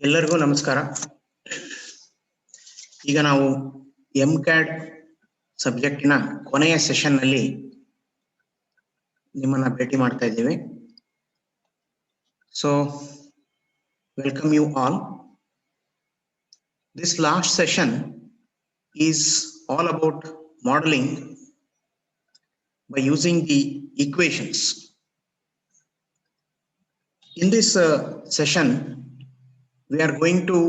ಎಲ್ಲರಿಗೂ ನಮಸ್ಕಾರ. ಈಗ ನಾವು MCAD ಸಬ್ಜೆಕ್ಟಿನ ಕೊನೆಯ ಸೆಷನ್ ನಲ್ಲಿ ನಿಮ್ಮನ್ನ ಭೇಟಿ ಮಾಡ್ತಾ ಇದ್ದೀವಿ. So welcome you all. This last session is all about modeling by using the equations. In this session, we are going to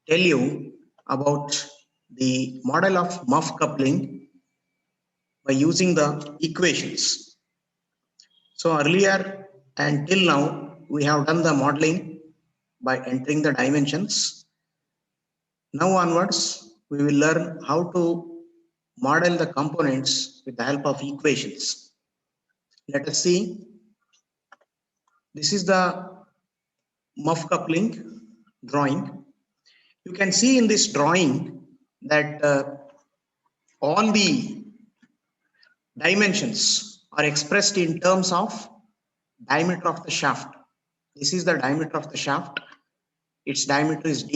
tell you about the model of muff coupling by using the equations. So earlier and till now, we have done the modeling by entering the dimensions. Now onwards, we will learn how to model the components with the help of equations. Let us see. This is the muff coupling drawing. You can see in this drawing that all the dimensions are expressed in terms of diameter of the shaft. This is the diameter of the shaft. Its diameter is D,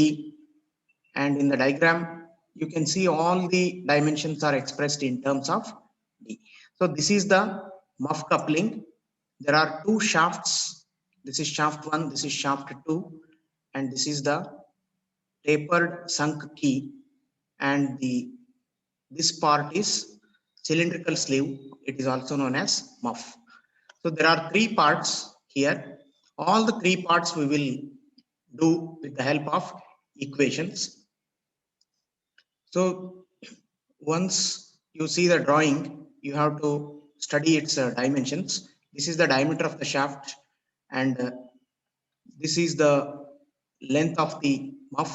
and in the diagram you can see all the dimensions are expressed in terms of D. So this is the muff coupling. There are two shafts. This is shaft 1, this is shaft 2, and this is the tapered sunk key, and this part is cylindrical sleeve. It is also known as muff. So there are three parts here. All the three parts we will do with the help of equations. So once you see the drawing, you have to study its dimensions. This is the diameter of the shaft, and this is the length of the muff,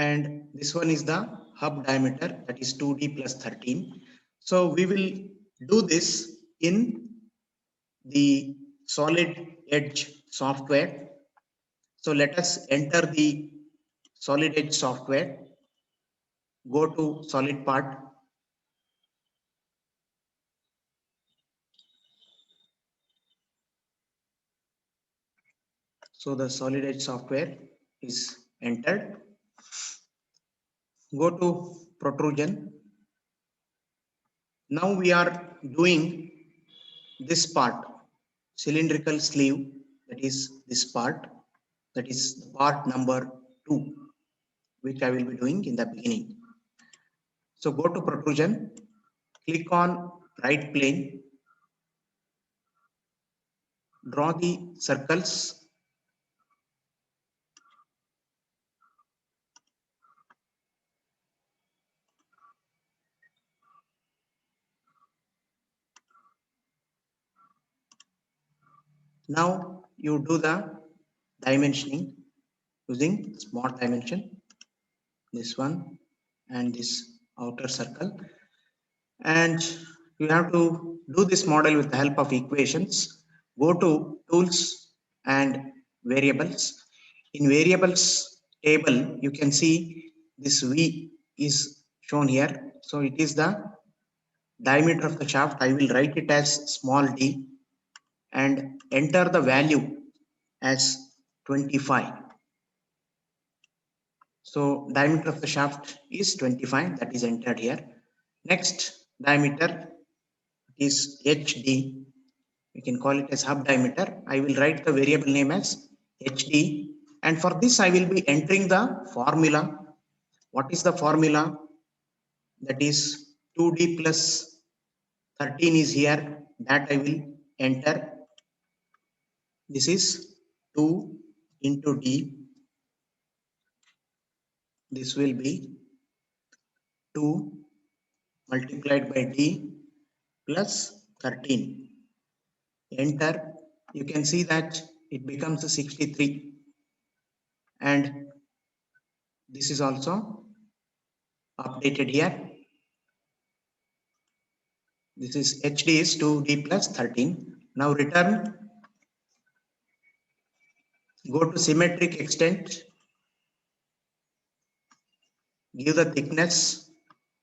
and this one is the hub diameter, that is 2D plus 13. So we will do this in the solid edge software. So let us enter the solid edge software. Go to solid part. So the solid edge software is entered. Go to protrusion. Now we are doing this part, cylindrical sleeve, that is this part, that is part number 2, which I will be doing in the beginning. So go to protrusion, click on right plane, draw the circles. Now you do the dimensioning using smart dimension, this one and this outer circle, and you have to do this model with the help of equations. Go to tools and variables. In variables table, you can see this V is shown here. So it is the diameter of the shaft. I will write it as small d and enter the value as 25. So diameter of the shaft is 25, that is entered here. Next diameter is HD. We can call it as hub diameter. I will write the variable name as HD, and for this I will be entering the formula. What is the formula? That is 2D plus 13 is here, that I will enter. This is 2 into D. This will be 2 multiplied by D plus 13. Enter. You can see that it becomes a 63, and this is also updated here. This is HD is 2D plus 13. Now return. Go to symmetric extent. Give the thickness,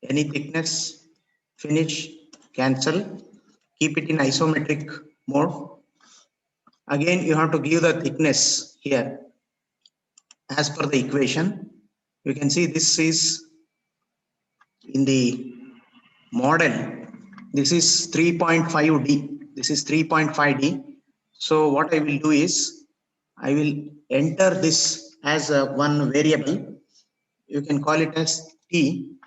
any thickness. Finish. Cancel. Keep it in isometric mode. Again you have to give the thickness here. as per the equation. You can see this is in the model. This is 3.5D. This is 3.5D. So what I will do is I will enter this as a one variable. You can call it as T,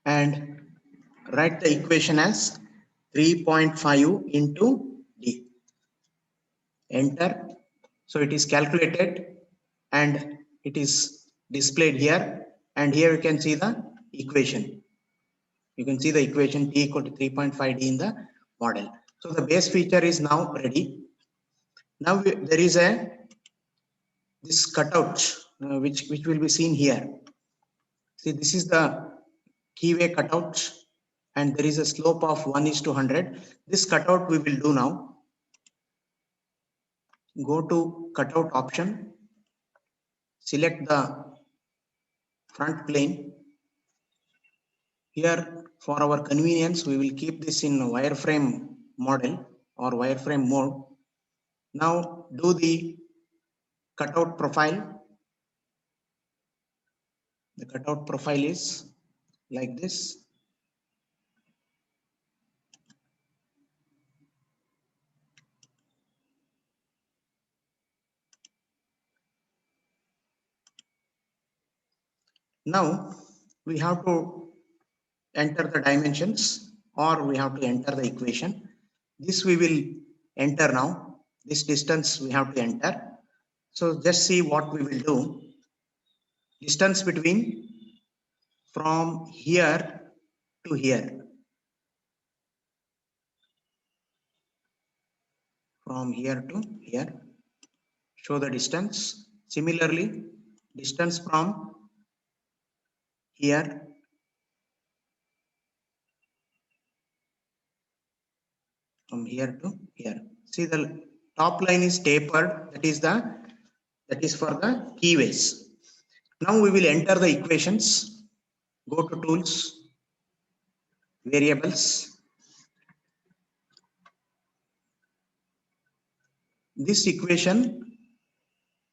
and write the equation as 3.5 into D. Enter. So it is calculated and it is displayed here, and here you can see the equation. You can see the equation T equal to 3.5D in the model. So the base feature is now ready. Now there is this cutout which will be seen here. See, this is the keyway cutout, and there is a slope of 1:100. This cutout we will do now. Go to cutout option, select the front plane. Here, for our convenience, we will keep this in wireframe model or wireframe mode. Now do the cutout profile. The cutout profile is like this. Now we have to enter the dimensions, or we have to enter the equation. This we will enter now. This distance we have to enter. So just see what we will do. Distance between from here to here. From here to here. Show the distance. Similarly, distance from here to here. See, the top line is tapered. That is for the keyways. Now we will enter the equations. Go to tools, variables. This equation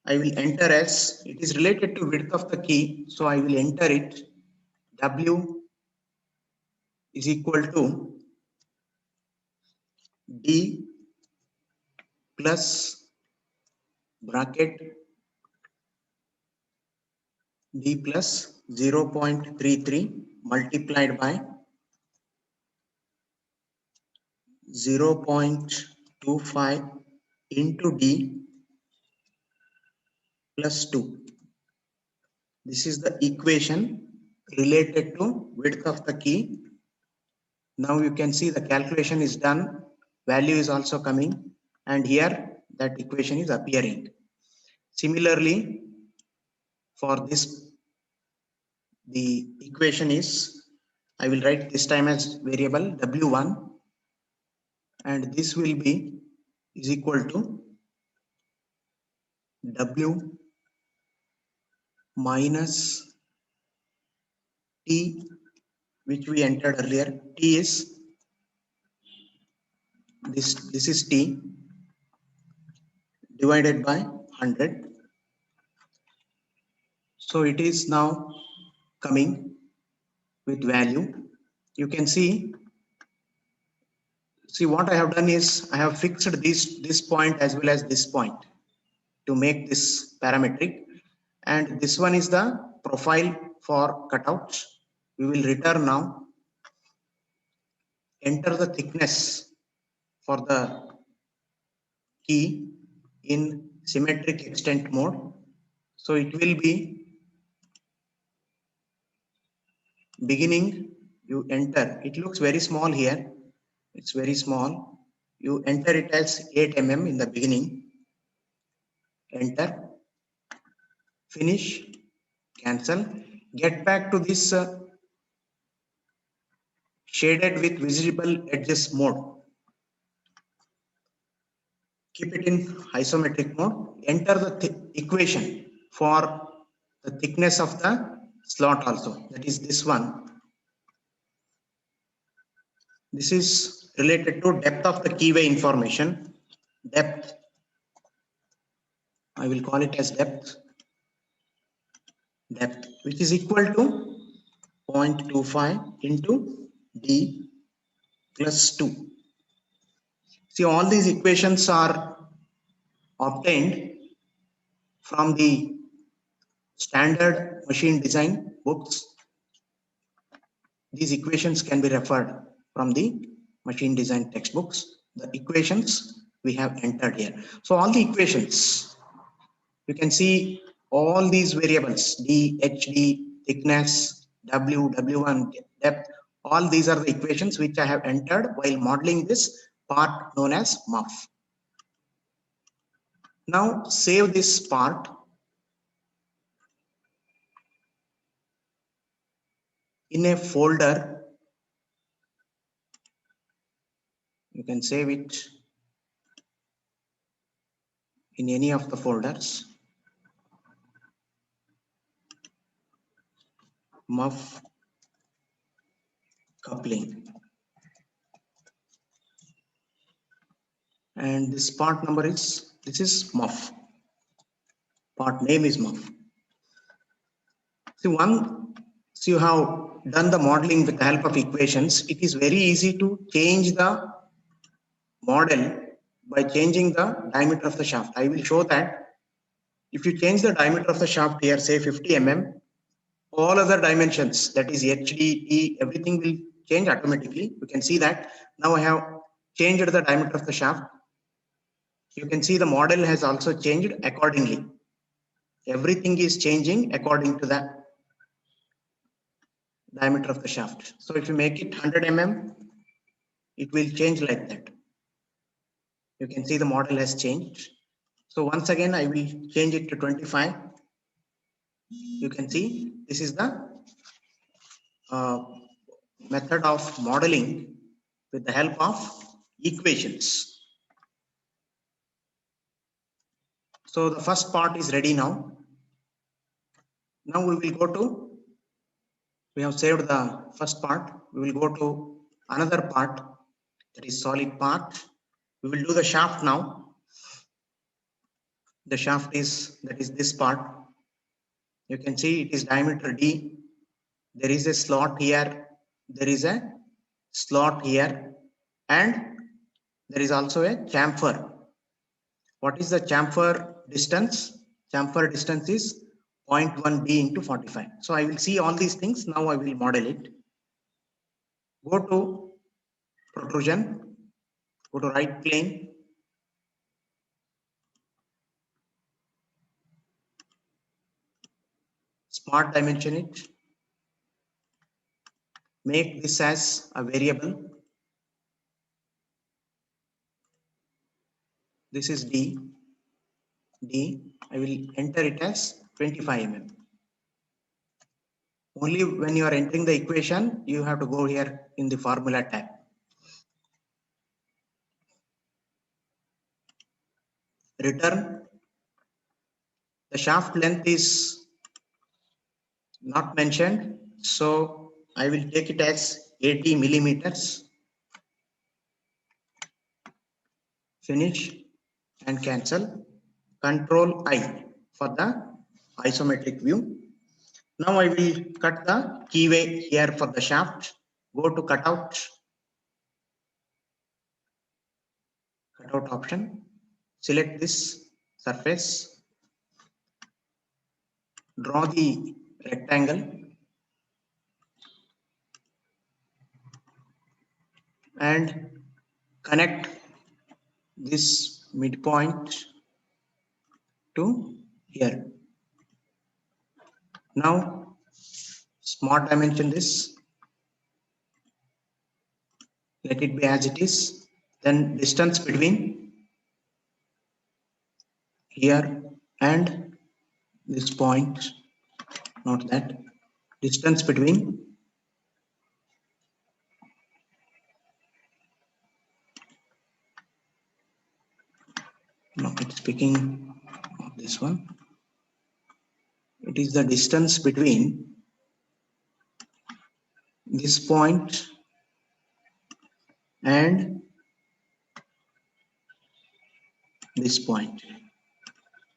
I will enter as, it is related to width of the key. So I will enter it. W is equal to D plus bracket D plus 0.33 multiplied by 0.25 into D plus 2. This is the equation related to width of the key. Now you can see the calculation is done. Value is also coming, and here that equation is appearing. Similarly, for this, the equation is, I will write this time as variable W1, and this will be is equal to W minus T, which we entered earlier. T is this is T divided by 100. So it is now coming with value. You can see what I have done is I have fixed this point as well as this point to make this parametric, and this one is the profile for cutouts. We will return now. Enter the thickness for the key in symmetric extent mode. So it will be beginning. You enter. It looks very small here. It's very small. You enter it as 8 mm in the beginning. Enter. Finish. Cancel. Get back to this shaded with visible edges mode. Keep it in isometric mode. Enter the equation for the thickness of the slot also. That is this one. This is related to depth of the keyway information. Depth I will call it as depth, which is equal to 0.25 into d plus 2. See, all these equations are obtained from the standard machine design books. These equations can be referred from the machine design textbooks. The equations we have entered here. So all the equations, you can see all these variables, d, hd, thickness, w, w1, depth, all these are the equations which I have entered while modeling this part known as MUF. Now save this part in a folder. You can save it in any of the folders. MUF coupling. And this part number is, this is MUF. Part name is MUF. See, once you have done the modeling with the help of equations, it is very easy to change the model by changing the diameter of the shaft. I will show that if you change the diameter of the shaft here, say 50 mm, all other dimensions, that is HD, E, everything will change automatically. You can see that. Now I have changed the diameter of the shaft. You can see the model has also changed accordingly. Everything is changing according to the diameter of the shaft. So if you make it 100 mm, it will change like that. You can see the model has changed. So once again, I will change it to 25. You can see this is the method of modeling with the help of equations. So the first part is ready now. Now we will go to, we have saved the first part. We will go to another part, that is solid part. We will do the shaft now. The shaft is, that is this part. You can see it is diameter D. There is a slot here. There is a slot here. And there is also a chamfer. What is the chamfer distance? Chamfer distance is 0.1 D into 45. So I will see all these things. Now I will model it. Go to protrusion. Go to right plane. Smart dimension it. Make this as a variable. This is D. I will enter it as 25 mm. Only when you are entering the equation, you have to go here in the formula tab. Return. The shaft length is not mentioned, so I will take it as 80 millimeters. Finish and cancel. Control I for the isometric view. Now I will cut the keyway here for the shaft. Go to cutout option. Select this surface. Draw the rectangle and connect this midpoint to here. Now smart dimension this, let it be as it is. Then distance between here and this point, not that, distance between no, it's speaking of this one. It is the distance between this point and this point.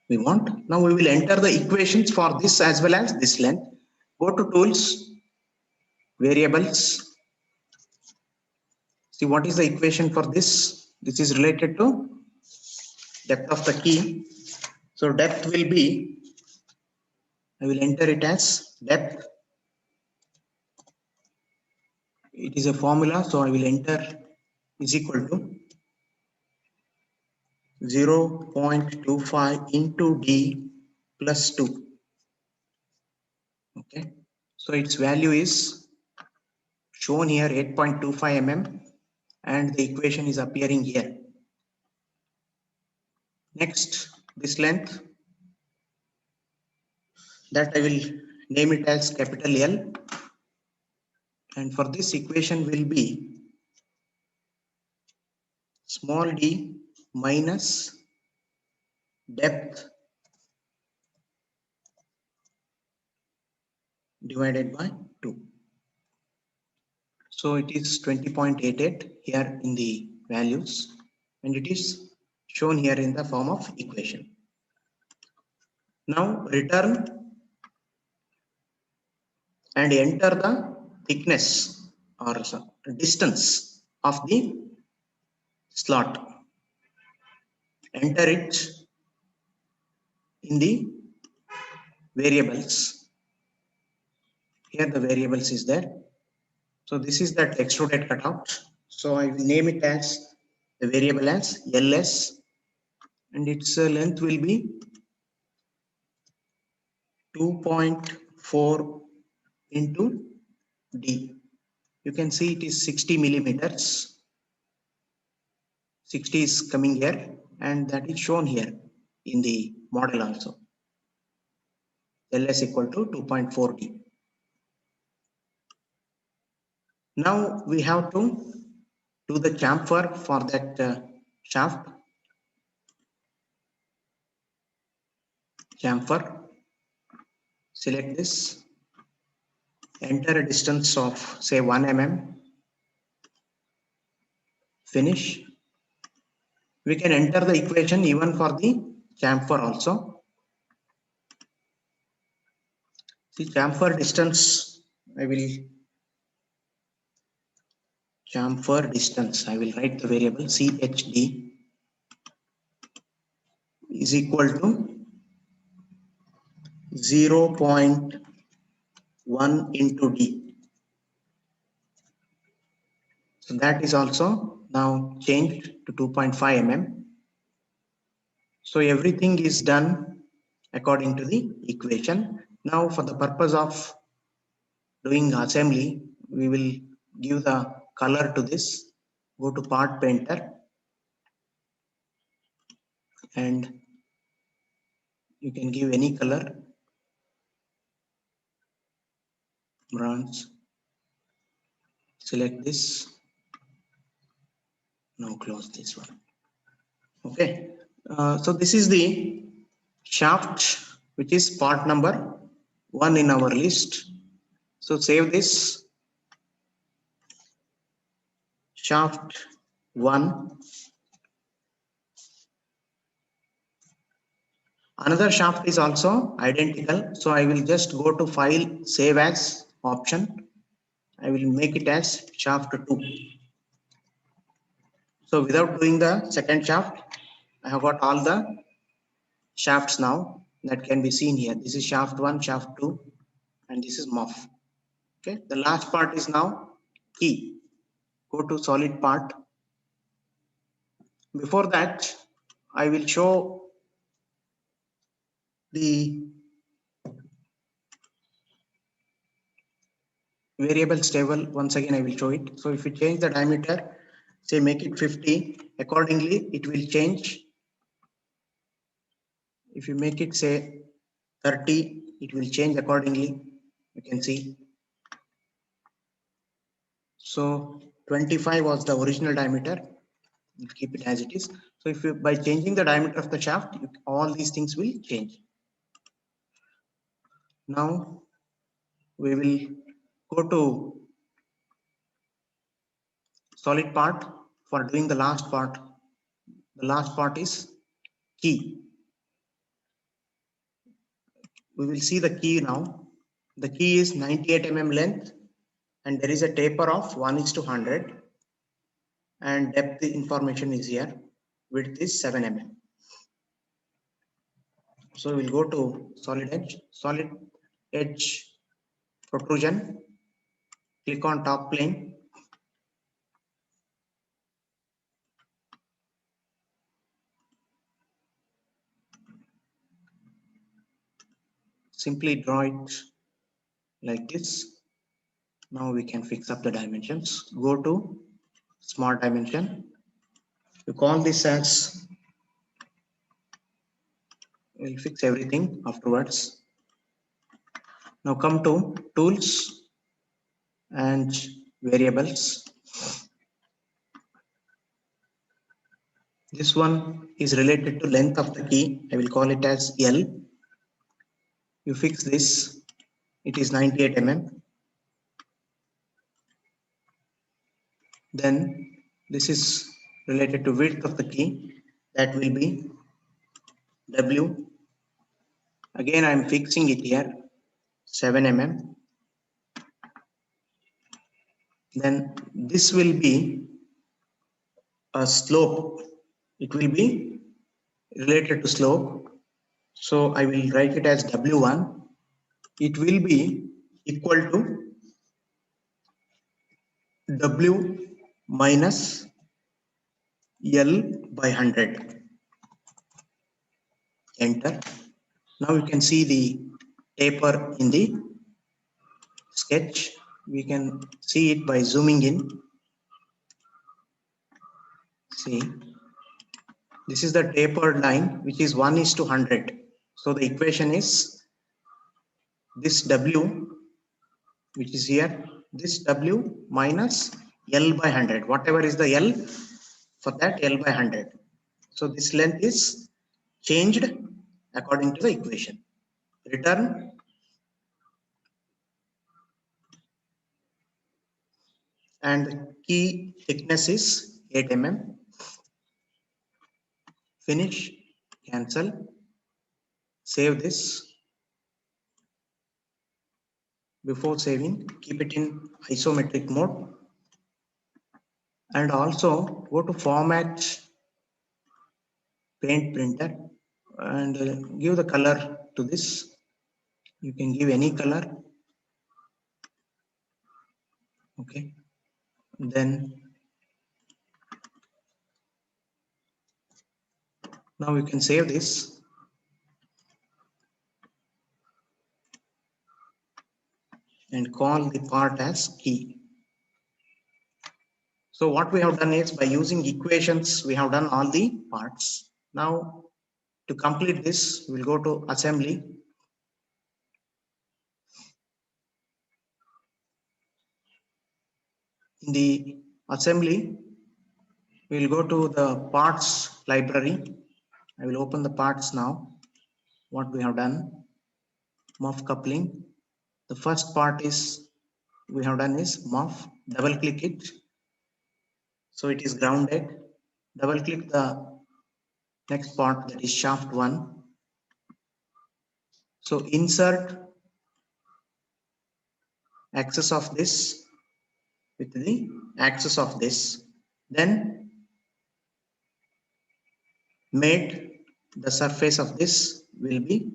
we want. Now we will enter the equations for this as well as this length. Go to tools, variables. See what is the equation for this. This is related to depth of the key. So depth will be, I will enter it as depth. It is a formula, so I will enter is equal to 0.25 into d plus 2. Okay, so its value is shown here 8.25 mm and the equation is appearing here. Next, this length, that I will name it as capital L, and for this equation will be small d minus depth divided by 2. So it is 20.88 here in the values, and it is shown here in the form of equation. Now return and enter the thickness or distance of the slot. Enter it in the variables. Here the variables is there. So this is that extruded cutout. So I will name it as the variable as LS, and its length will be 2.4 into D. You can see it is 60 millimeters. 60 is coming here, and that is shown here in the model also. LS equal to 2.4 D. Now we have to do the chamfer for that shaft. Chamfer. Select this. Enter a distance of say 1 mm. Finish. We can enter the equation even for the chamfer also. See chamfer distance, I will chamfer distance, I will write the variable CHD is equal to 0.1 into D. So that is also now changed to 2.5 mm. So everything is done according to the equation. Now for the purpose of doing assembly, we will give the color to this. Go to part painter and you can give any color, bronze. Select this. Now close this one. Okay, so this is the shaft, which is part number 1 in our list. So save this. Shaft 1. Another shaft is also identical. So I will just go to file, save as option. I will make it as shaft 2. So without doing the second shaft, I have got all the shafts now that can be seen here. This is shaft 1, shaft 2, and this is muff. Okay, the last part is now key. Go to solid part. Before that, I will show the variables table. Once again, I will show it. So if you change the diameter, say make it 50, accordingly it will change. If you make it say 30, it will change accordingly. You can see. So 25 was the original diameter. You keep it as it is. So if you, by changing the diameter of the shaft, all these things will change. Now we will go to solid part for doing the last part. The last part is key. we will see the key now. The key is 98 mm length and there is a taper of 1:100 and depth information is here. Width is 7 mm. So we'll go to solid edge protrusion, click on top plane. Simply draw it like this. Now we can fix up the dimensions. Go to smart dimension. You call this as, we'll fix everything afterwards. Now come to tools and variables. This one is related to length of the key. I will call it as L. You fix this. It is 98 mm. Then this is related to width of the key. That will be W. Again, I am fixing it here. 7 mm. Then this will be a slope. It will be related to slope. So I will write it as W1. It will be equal to W minus L by 100. Enter. Now you can see the taper in the sketch. We can see it by zooming in. See, this is the tapered line, which is 1:100. So the equation is this W, which is here, this W minus L by 100. Whatever is the L, for that L by 100. So this length is changed according to the equation. Return. And the key thickness is 8 mm. Finish, cancel, save this. Before saving, keep it in isometric mode and also go to format, paint printer and give the color to this. You can give any color. Okay. Then now you can save this. And call the part as key. So what we have done is by using equations, we have done all the parts. Now to complete this, we'll go to assembly. In the assembly, we'll go to the parts library. I will open the parts now. What we have done, MUF coupling. The first part is we have done is MUF, double click it. So it is grounded. Double click the next part, that is shaft 1. So insert axis of this with the axis of this. Then mate, the surface of this will be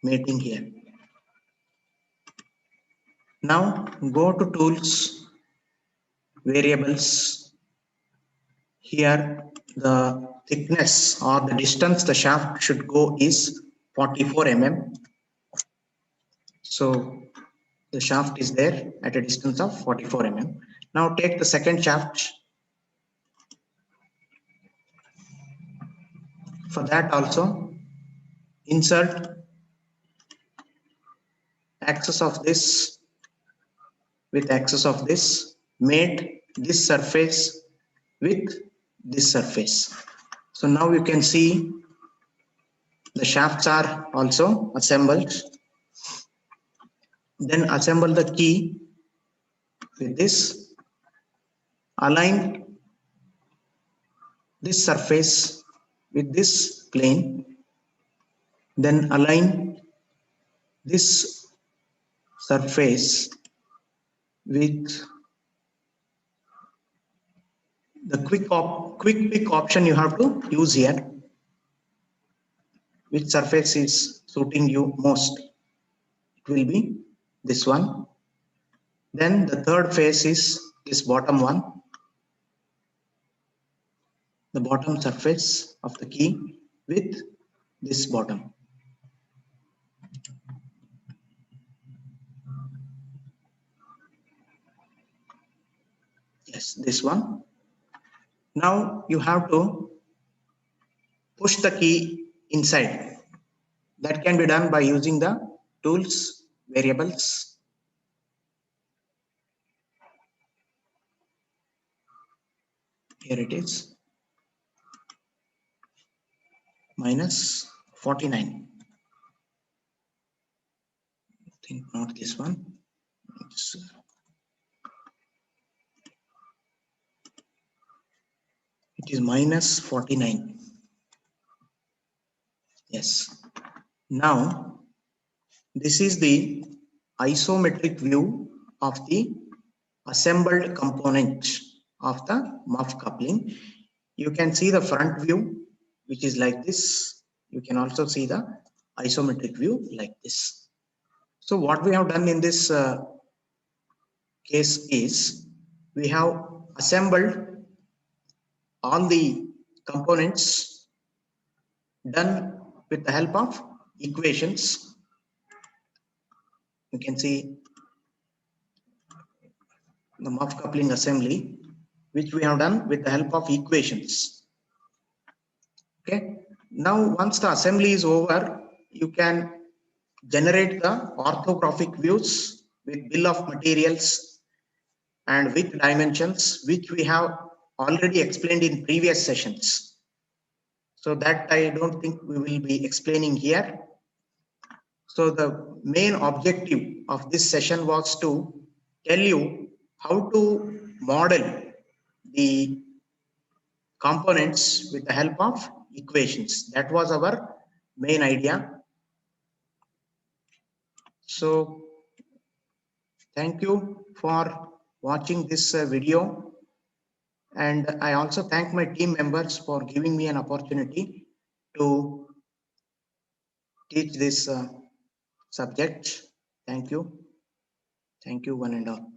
mating here. Now go to tools, variables. Here the thickness or the distance the shaft should go is 44 mm. So the shaft is there at a distance of 44 mm. Now take the second shaft. For that also insert axis of this with axis of this, mate this surface with this surface. So now you can see the shafts are also assembled. Then assemble the key with this, align this surface with this plane, then align this surface with the quick pick option you have to use here. Which surface is suiting you most? It will be this one. Then the third face is this bottom one, the bottom surface of the key with this bottom. Yes, this one. Now you have to push the key inside. That can be done by using the tools variables. Here it is, minus 49. I think not this one. It is minus 49. Yes. Now, this is the isometric view of the assembled component of the muff coupling. You can see the front view, which is like this. You can also see the isometric view like this. So what we have done in this case is we have assembled all the components done with the help of equations. You can see the muff coupling assembly, which we have done with the help of equations. Okay. Now, once the assembly is over, you can generate the orthographic views with bill of materials and with dimensions, which we have already explained in previous sessions. So that I don't think we will be explaining here. So the main objective of this session was to tell you how to model the components with the help of equations. That was our main idea. So thank you for watching this video, and I also thank my team members for giving me an opportunity to teach this subject. Thank you one and all.